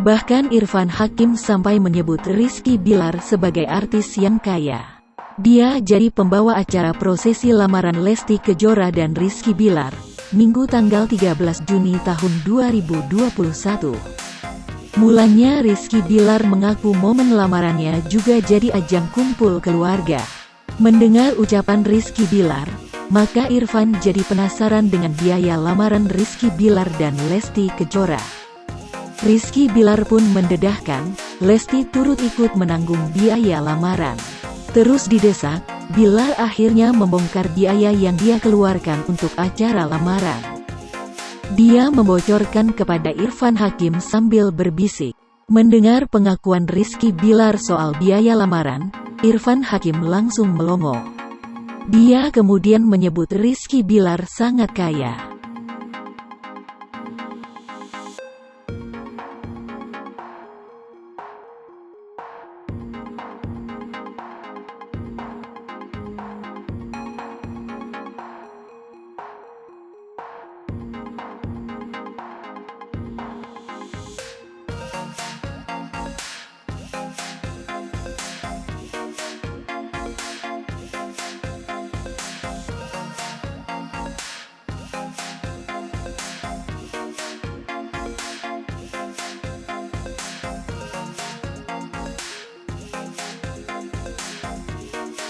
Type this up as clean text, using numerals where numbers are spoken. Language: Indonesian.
Bahkan Irfan Hakim sampai menyebut Rizky Bilar sebagai artis yang kaya. Dia jadi pembawa acara prosesi lamaran Lesti Kejora dan Rizky Bilar, Minggu tanggal 13 Juni tahun 2021. Mulanya Rizky Bilar mengaku momen lamarannya juga jadi ajang kumpul keluarga. Mendengar ucapan Rizky Bilar, maka Irfan jadi penasaran dengan biaya lamaran Rizky Bilar dan Lesti Kejora. Rizky Bilar pun mendedahkan, Lesti turut ikut menanggung biaya lamaran. Terus didesak, Bilar akhirnya membongkar biaya yang dia keluarkan untuk acara lamaran. Dia membocorkan kepada Irfan Hakim sambil berbisik. Mendengar pengakuan Rizky Bilar soal biaya lamaran, Irfan Hakim langsung melongo. Dia kemudian menyebut Rizky Bilar sangat kaya.